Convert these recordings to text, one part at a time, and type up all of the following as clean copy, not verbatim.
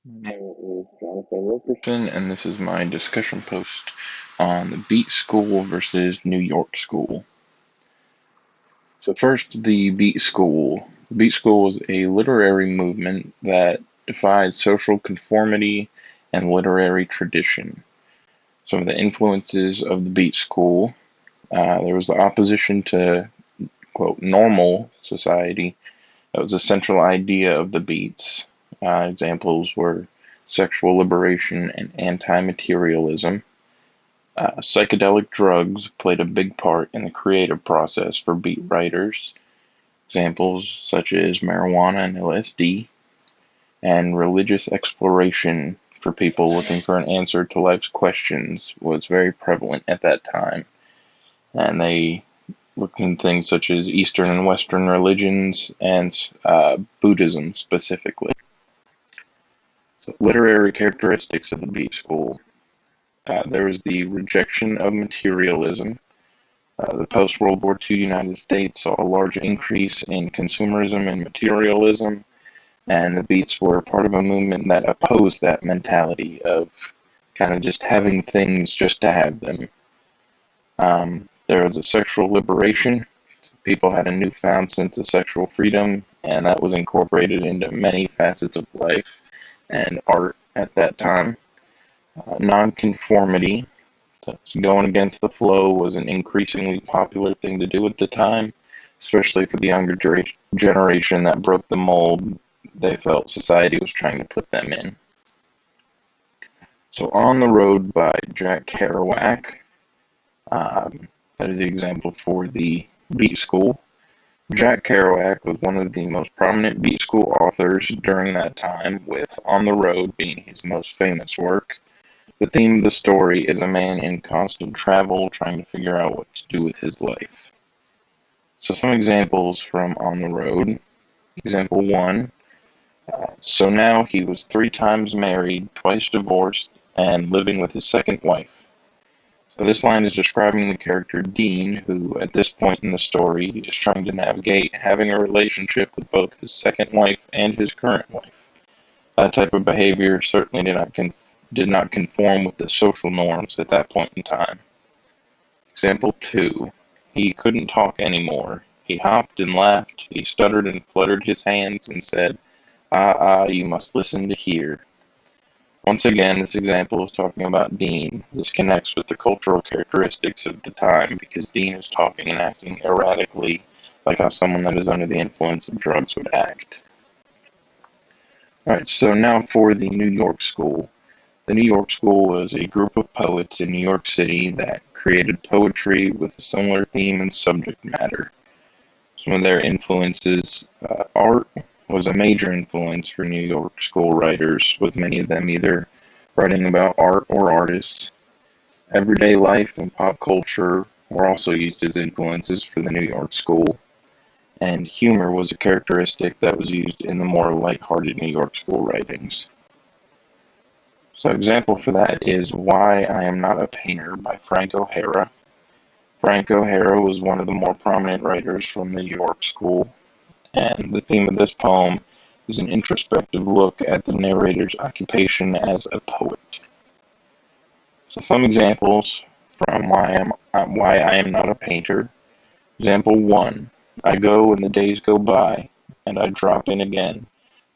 My name is Jonathan Wilkerson, and this is my discussion post on the Beat School versus New York School. So, first, the Beat School. The Beat School was a literary movement that defied social conformity and literary tradition. Some of the influences of the Beat School, there was the opposition to, quote, normal society. That was a central idea of the Beats. Examples were sexual liberation and anti-materialism. Psychedelic drugs played a big part in the creative process for beat writers. Examples such as marijuana and LSD, and religious exploration for people looking for an answer to life's questions was very prevalent at that time. And they looked in things such as Eastern and Western religions and Buddhism specifically. So, literary characteristics of the Beat School. There was the rejection of materialism. The post-World War II United States saw a large increase in consumerism and materialism, and the Beats were part of a movement that opposed that mentality of kind of just having things just to have them. There was a sexual liberation. People had a newfound sense of sexual freedom, and that was incorporated into many facets of life and art at that time. Nonconformity, so going against the flow, was an increasingly popular thing to do at the time, especially for the younger generation that broke the mold they felt society was trying to put them in. So, On the Road by Jack Kerouac, that is the example for the Beat School. Jack Kerouac was one of the most prominent Beat School authors during that time, with On the Road being his most famous work. The theme of the story is a man in constant travel trying to figure out what to do with his life. So some examples from On the Road. Example 1. So now he was 3 times married, twice divorced, and living with his second wife. So this line is describing the character Dean, who at this point in the story is trying to navigate having a relationship with both his second wife and his current wife. That type of behavior certainly did not conform with the social norms at that point in time. Example 2. He couldn't talk anymore. He hopped and laughed, he stuttered and fluttered his hands and said, you must listen to hear. Once again, this example is talking about Dean. This connects with the cultural characteristics of the time because Dean is talking and acting erratically, like how someone that is under the influence of drugs would act. Alright, so now for the New York School. The New York School was a group of poets in New York City that created poetry with a similar theme and subject matter. Some of their influences, art was a major influence for New York School writers, with many of them either writing about art or artists. Everyday life and pop culture were also used as influences for the New York School, and humor was a characteristic that was used in the more lighthearted New York School writings. So example for that is Why I Am Not a Painter by Frank O'Hara. Frank O'Hara was one of the more prominent writers from the New York School, and the theme of this poem is an introspective look at the narrator's occupation as a poet. So some examples from Why I Am Not a Painter. Example 1. I go and the days go by, and I drop in again.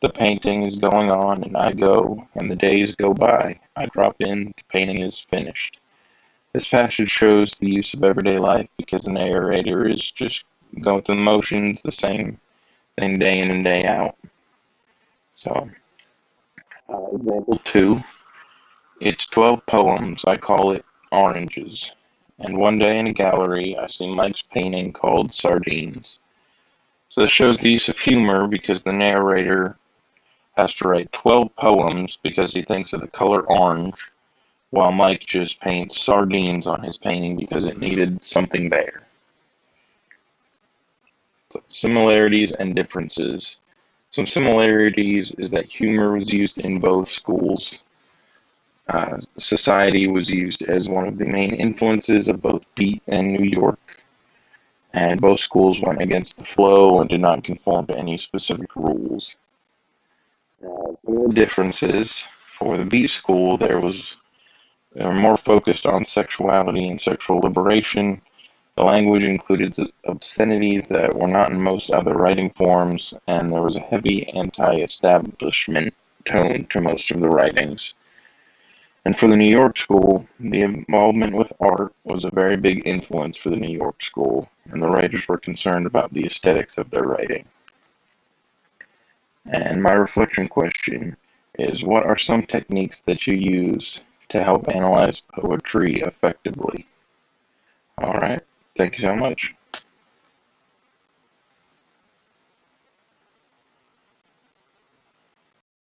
The painting is going on, and I go, and the days go by. I drop in, the painting is finished. This passage shows the use of everyday life because the narrator is just going through the motions, the same thing day in and day out. So, example 2. It's 12 poems. I call it Oranges. And one day in a gallery, I see Mike's painting called Sardines. So this shows the use of humor because the narrator has to write 12 poems because he thinks of the color orange, while Mike just paints sardines on his painting because it needed something there. So similarities and differences. Some similarities is that humor was used in both schools. Society was used as one of the main influences of both Beat and New York, and both schools went against the flow and did not conform to any specific rules. Some of the differences for the beat school, they were more focused on sexuality and sexual liberation. The language included obscenities that were not in most other writing forms, and there was a heavy anti-establishment tone to most of the writings. And for the New York School, the involvement with art was a very big influence for the New York School, and the writers were concerned about the aesthetics of their writing. And my reflection question is, what are some techniques that you use to help analyze poetry effectively? All right, thank you so much.